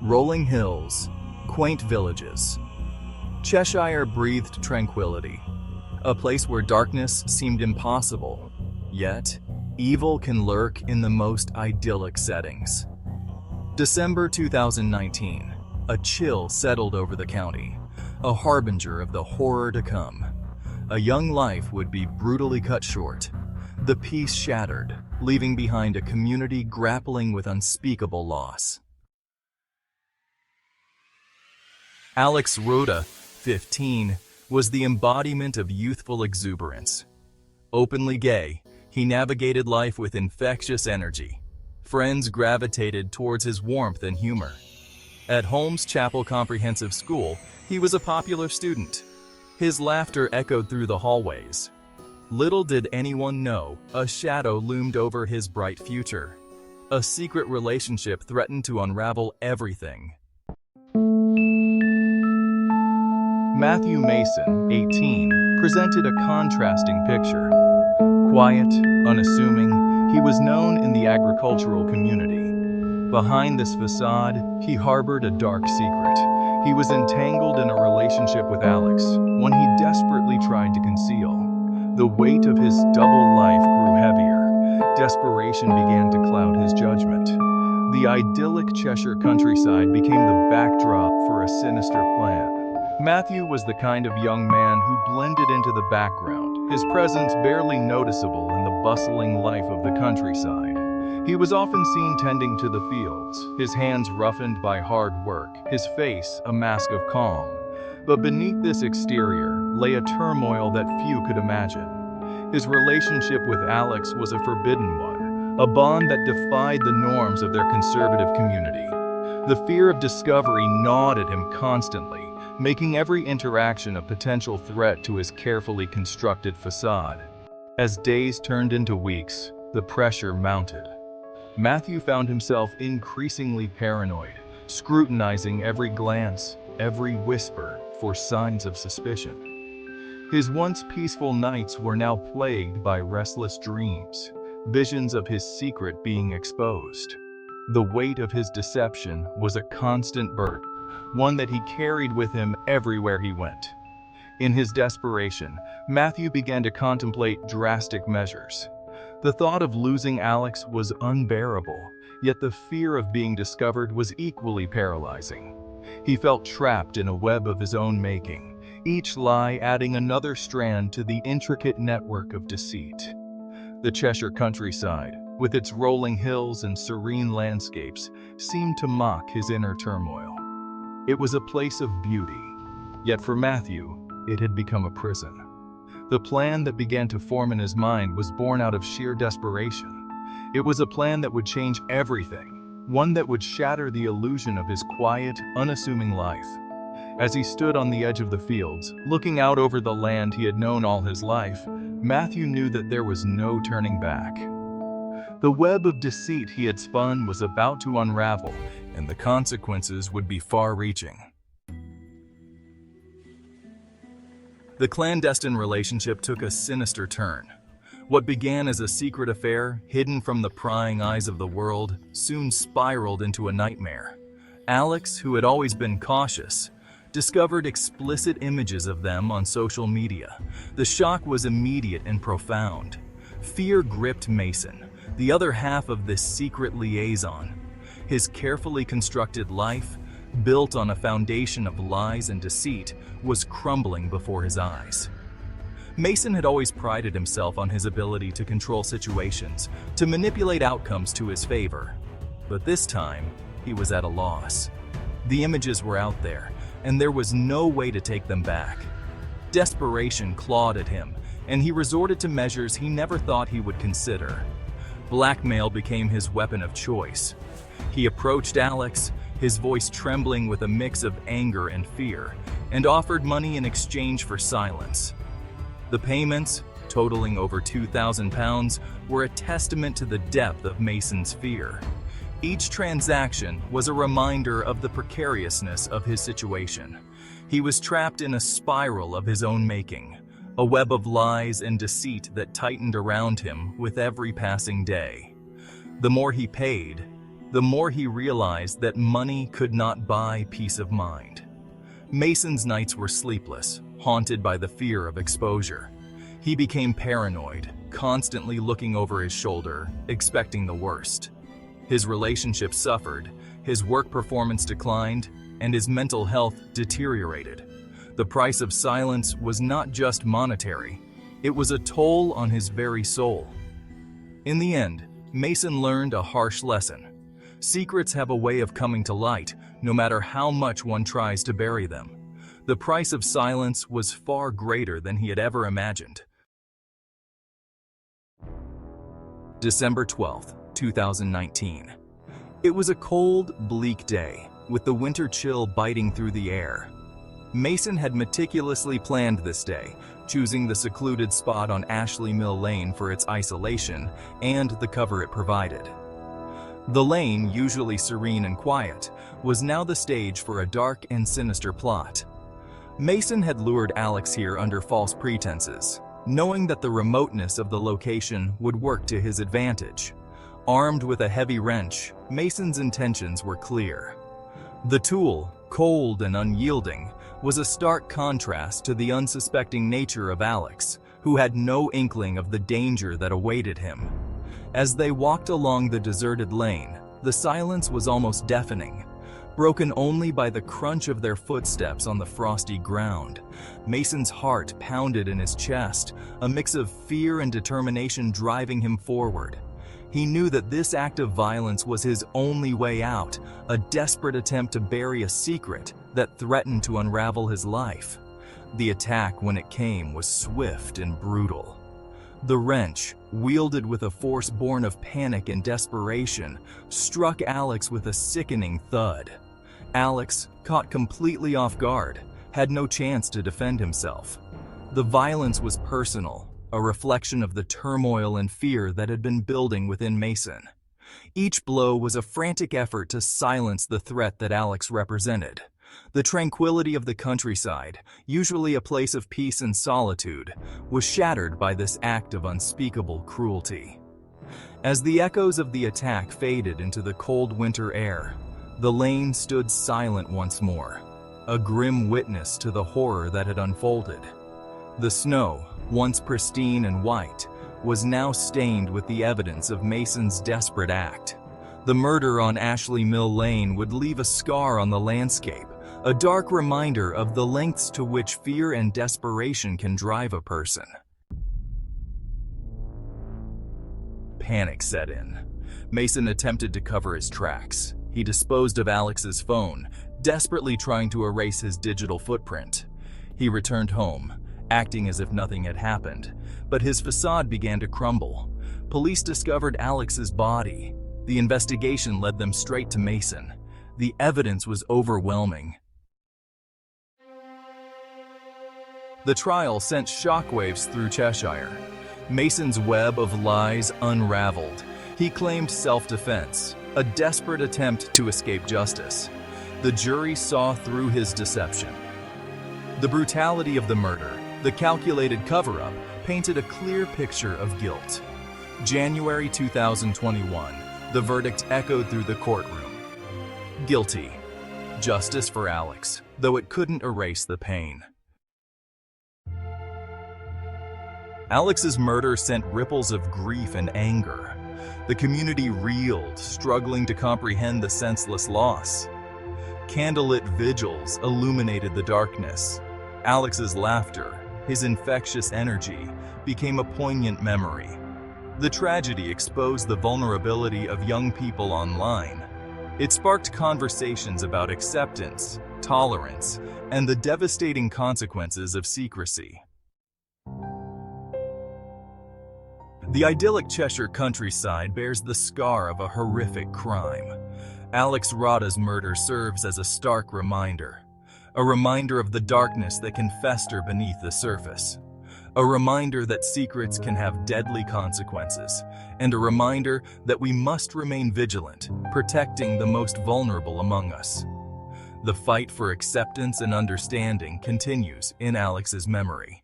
Rolling hills, quaint villages. Cheshire breathed tranquility, a place where darkness seemed impossible, yet evil can lurk in the most idyllic settings. December 2019, a chill settled over the county, a harbinger of the horror to come. A young life would be brutally cut short, the peace shattered, leaving behind a community grappling with unspeakable loss. Alex Rodda, 15, was the embodiment of youthful exuberance. Openly gay, he navigated life with infectious energy. Friends gravitated towards his warmth and humor. At Holmes Chapel Comprehensive School, he was a popular student. His laughter echoed through the hallways. Little did anyone know, a shadow loomed over his bright future. A secret relationship threatened to unravel everything. Matthew Mason, 18, presented a contrasting picture. Quiet, unassuming, he was known in the agricultural community. Behind this facade, he harbored a dark secret. He was entangled in a relationship with Alex, one he desperately tried to conceal. The weight of his double life grew heavier. Desperation began to cloud his judgment. The idyllic Cheshire countryside became the backdrop for a sinister plan. Matthew was the kind of young man who blended into the background, his presence barely noticeable in the bustling life of the countryside. He was often seen tending to the fields, his hands roughened by hard work, his face a mask of calm. But beneath this exterior lay a turmoil that few could imagine. His relationship with Alex was a forbidden one, a bond that defied the norms of their conservative community. The fear of discovery gnawed at him constantly, making every interaction a potential threat to his carefully constructed facade. As days turned into weeks, the pressure mounted. Matthew found himself increasingly paranoid, scrutinizing every glance, every whisper for signs of suspicion. His once peaceful nights were now plagued by restless dreams, visions of his secret being exposed. The weight of his deception was a constant burden, one that he carried with him everywhere he went. In his desperation, Matthew began to contemplate drastic measures. The thought of losing Alex was unbearable, yet the fear of being discovered was equally paralyzing. He felt trapped in a web of his own making, each lie adding another strand to the intricate network of deceit. The Cheshire countryside, with its rolling hills and serene landscapes, seemed to mock his inner turmoil. It was a place of beauty, yet for Matthew, it had become a prison. The plan that began to form in his mind was born out of sheer desperation. It was a plan that would change everything, one that would shatter the illusion of his quiet, unassuming life. As he stood on the edge of the fields, looking out over the land he had known all his life, Matthew knew that there was no turning back. The web of deceit he had spun was about to unravel, and the consequences would be far-reaching. The clandestine relationship took a sinister turn. What began as a secret affair, hidden from the prying eyes of the world, soon spiraled into a nightmare. Alex, who had always been cautious, discovered explicit images of them on social media. The shock was immediate and profound. Fear gripped Mason, the other half of this secret liaison. His carefully constructed life, built on a foundation of lies and deceit, was crumbling before his eyes. Mason had always prided himself on his ability to control situations, to manipulate outcomes to his favor. But this time, he was at a loss. The images were out there, and there was no way to take them back. Desperation clawed at him, and he resorted to measures he never thought he would consider. Blackmail became his weapon of choice. He approached Alex, his voice trembling with a mix of anger and fear, and offered money in exchange for silence. The payments, totaling over £2,000, were a testament to the depth of Mason's fear. Each transaction was a reminder of the precariousness of his situation. He was trapped in a spiral of his own making, a web of lies and deceit that tightened around him with every passing day. The more he paid, the more he realized that money could not buy peace of mind. Mason's nights were sleepless, haunted by the fear of exposure. He became paranoid, constantly looking over his shoulder, expecting the worst. His relationships suffered, his work performance declined, and his mental health deteriorated. The price of silence was not just monetary, it was a toll on his very soul. In the end, Mason learned a harsh lesson. Secrets have a way of coming to light, no matter how much one tries to bury them. The price of silence was far greater than he had ever imagined. December 12, 2019. It was a cold, bleak day, with the winter chill biting through the air. Mason had meticulously planned this day, choosing the secluded spot on Ashley Mill Lane for its isolation and the cover it provided. The lane, usually serene and quiet, was now the stage for a dark and sinister plot. Mason had lured Alex here under false pretenses, knowing that the remoteness of the location would work to his advantage. Armed with a heavy wrench, Mason's intentions were clear. The tool, cold and unyielding, was a stark contrast to the unsuspecting nature of Alex, who had no inkling of the danger that awaited him. As they walked along the deserted lane, the silence was almost deafening, broken only by the crunch of their footsteps on the frosty ground. Mason's heart pounded in his chest, a mix of fear and determination driving him forward. He knew that this act of violence was his only way out, a desperate attempt to bury a secret that threatened to unravel his life. The attack, when it came, was swift and brutal. The wrench, wielded with a force born of panic and desperation, struck Alex with a sickening thud. Alex, caught completely off guard, had no chance to defend himself. The violence was personal, a reflection of the turmoil and fear that had been building within Mason. Each blow was a frantic effort to silence the threat that Alex represented. The tranquility of the countryside, usually a place of peace and solitude, was shattered by this act of unspeakable cruelty. As the echoes of the attack faded into the cold winter air, the lane stood silent once more, a grim witness to the horror that had unfolded. The snow, once pristine and white, was now stained with the evidence of Mason's desperate act. The murder on Ashley Mill Lane would leave a scar on the landscape, a dark reminder of the lengths to which fear and desperation can drive a person. Panic set in. Mason attempted to cover his tracks. He disposed of Alex's phone, desperately trying to erase his digital footprint. He returned home, acting as if nothing had happened, but his facade began to crumble. Police discovered Alex's body. The investigation led them straight to Mason. The evidence was overwhelming. The trial sent shockwaves through Cheshire. Mason's web of lies unraveled. He claimed self-defense, a desperate attempt to escape justice. The jury saw through his deception. The brutality of the murder, the calculated cover-up, painted a clear picture of guilt. January 2021, the verdict echoed through the courtroom. Guilty. Justice for Alex, though it couldn't erase the pain. Alex's murder sent ripples of grief and anger. The community reeled, struggling to comprehend the senseless loss. Candlelit vigils illuminated the darkness. Alex's laughter, his infectious energy, became a poignant memory. The tragedy exposed the vulnerability of young people online. It sparked conversations about acceptance, tolerance, and the devastating consequences of secrecy. The idyllic Cheshire countryside bears the scar of a horrific crime. Alex Rodda's murder serves as a stark reminder. A reminder of the darkness that can fester beneath the surface. A reminder that secrets can have deadly consequences. And a reminder that we must remain vigilant, protecting the most vulnerable among us. The fight for acceptance and understanding continues in Alex's memory.